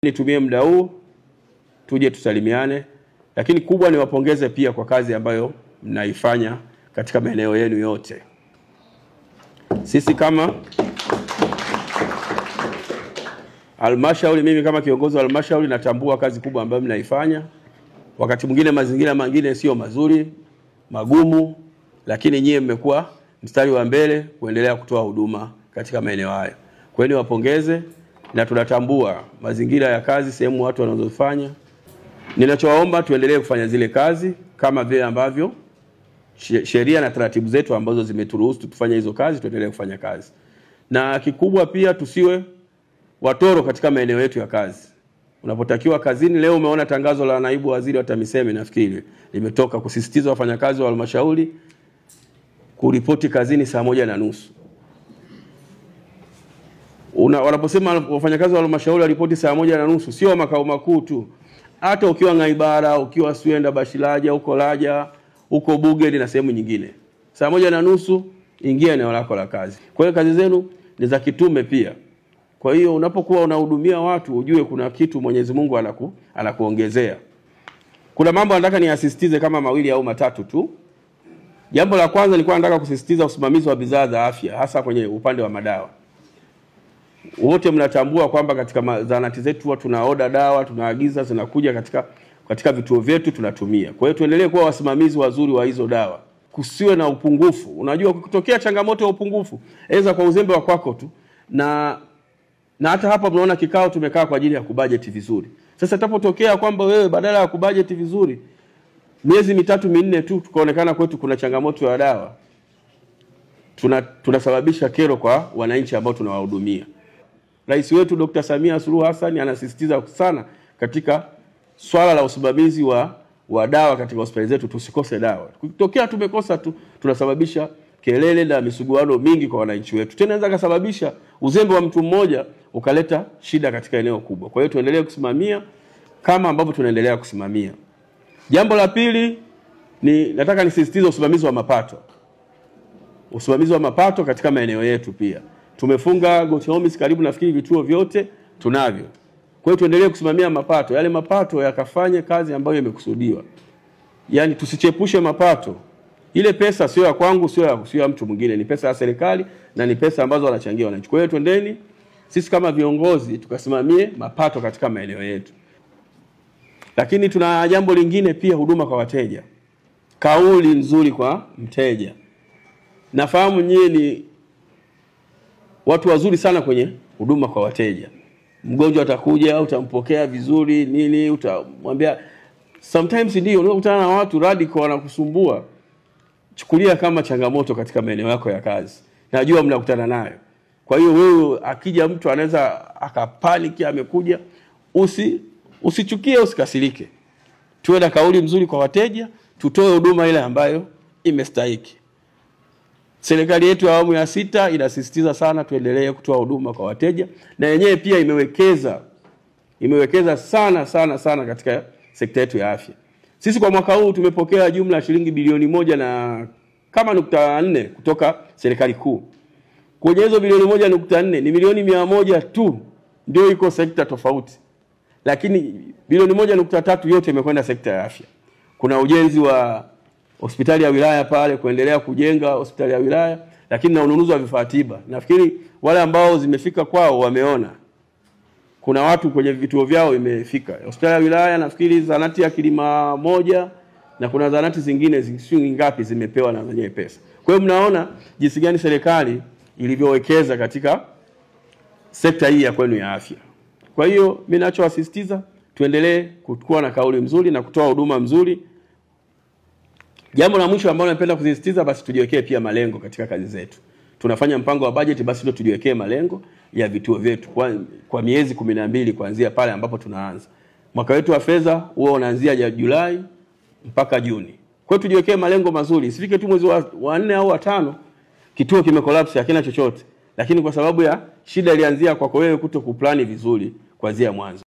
Nitumie muda huu tuje tusalimiane, lakini kubwa ni wapongeze pia kwa kazi ambayo mnaifanya katika maeneo yenu yote. Sisi kama halmashauri, mimi kama kiongozi wa halmashauri natambua kazi kubwa ambayo mnaifanya. Wakati mwingine mazingira mengine sio mazuri, magumu, lakini nyie mmekuwa mstari wa mbele kuendelea kutoa huduma katika maeneo haya. Kwa hiyo niwapongeze na tunatambua mazingira ya kazi sehemu watu wanazofanya. Ninachowaomba tuendelee kufanya zile kazi kama vile ambavyo sheria na taratibu zetu ambazo zimeturuhusu tufanye hizo kazi, tuendelee kufanya kazi. Na kikubwa pia tusiwe watoro katika maeneo yetu ya kazi. Unapotakiwa kazini, leo umeona tangazo la naibu waziri wa TAMISEMI nafikiri limetoka kusisitiza wafanyakazi wa halmashauri kuripoti kazini saa 1:30. Wanaposema wafanyakazi wa halmashauri waripoti saa 1:30, sio makao makuu tu. Hata ukiwa Ngaibara, ukiwa Swenda, Bashilaja, uko Laja, uko Bugedi na sehemu nyingine, saa 1:30 ingia eneo lako la kazi. Kwa hiyo kazi zenu ni za kitume pia. Kwa hiyo unapokuwa unahudumia watu ujue kuna kitu Mwenyezi Mungu anakuongezea. Kuna mambo nataka niasisitize kama mawili au matatu tu. Jambo la kwanza nilikuwa nataka kusisitiza usimamizi wa bidhaa za afya, hasa kwenye upande wa madawa. Wote mnatambua kwamba katika zahanati zetu tuna order dawa, tunaagiza zinakuja katika vituo vyetu tunatumia. Kwa hiyo tuendelee kuwa wasimamizi wazuri wa hizo dawa. Kusiwe na upungufu. Unajua kukitokea changamoto ya upungufu, aidha kwa uzembe wa kwako tu, na hata hapa mnaona kikao tumekaa kwa ajili ya kubudget vizuri. Sasa tapotokea kwamba wewe badala ya kubudget vizuri miezi 3-4 tu tukaonekana kwetu kuna changamoto ya dawa, tunasababisha kero kwa wananchi ambao tunawahudumia. Rais wetu Dr. Samia Suluhu Hassan anasisitiza sana katika swala la usimamizi wa dawa katika hospitali zetu, tusikose dawa. Kutokea tumekosa tu tunasababisha kelele na misuguano mingi kwa wananchi wetu. Tena inaweza kusababisha uzembe wa mtu mmoja ukaleta shida katika eneo kubwa. Kwa hiyo tuendelee kusimamia kama ambavyo tunaendelea kusimamia. Jambo la pili nataka nisisitize usimamizi wa mapato. Usimamizi wa mapato katika maeneo yetu pia. Tumefunga Gotohomis karibu nafikiri vituo vyote tunavyo. Kwa hiyo tuendelee kusimamia mapato. Yale mapato yakafanye kazi ambayo imekusudiwa. Yaani tusichepushe mapato. Ile pesa sio ya kwangu, sio ya mtu mwingine, ni pesa ya serikali na ni pesa ambazo wanachangia wananchi. Kwa hiyo twendeni sisi kama viongozi tukasimamie mapato katika maeneo yetu. Lakini tuna jambo lingine pia, huduma kwa wateja. Kauli nzuri kwa mteja. Nafahamu nyinyi ni watu wazuri sana kwenye huduma kwa wateja. Mgonjwa atakuja, utampokea vizuri, nini, utamwambia. Sometimes ndio unakutana na watu radical wanakusumbua. Chukulia kama changamoto katika maeneo yako ya kazi. Najua mnakutana nayo. Kwa hiyo wewe akija mtu anaweza akapaniki amekuja, usichukie, usikasirike. Tuwe na kauli nzuri kwa wateja, tutoe huduma ile ambayo imestahiki. Serikali yetu ya awamu ya 6 inasisitiza sana tuendelee kutoa huduma kwa wateja, na yenyewe pia imewekeza sana katika sekta yetu ya afya. Sisi kwa mwaka huu tumepokea jumla shilingi bilioni 1.4 kutoka serikali kuu. Kwenye hizo bilioni 1.4 ni milioni 100 tu ndio iko sekta tofauti. Lakini bilioni 1.3 yote imekwenda sekta ya afya. Kuna ujenzi wa hospitali ya wilaya pale, kuendelea kujenga hospitali ya wilaya, lakini na ununuzi wa vifaa tiba. Nafikiri wale ambao zimefika kwao wameona. Kuna watu kwenye vituo vyao imefika. Hospitali ya wilaya nafikiri zahanati ya Kilima 1 na kuna zahanati zingine sio ngapi zimepewa na zenyewe pesa. Kwa hiyo mnaona jinsi gani serikali ilivyowekeza katika sekta hii ya kwenu ya afya. Kwa hiyo mimi ninachowasisitiza tuendelee kuwa na kauli nzuri na kutoa huduma nzuri. Jambo la mwisho ambalo napenda kusisitiza, basi tujiwekee pia malengo katika kazi zetu. Tunafanya mpango wa budget, basi ndio tujiwekee malengo ya vituo vyetu kwa miezi 12 kuanzia pale ambapo tunaanza. Mwaka wetu wa fedha huwa unaanzia Julai mpaka Juni. Kwa hiyo tujiwekee malengo mazuri. Isifike tu mwezi wa 4 au wa 5 kituo kimekolapse hakina chochote. Lakini kwa sababu ya shida ilianzia kwako wewe kutokuplani vizuri kuanzia mwanzo.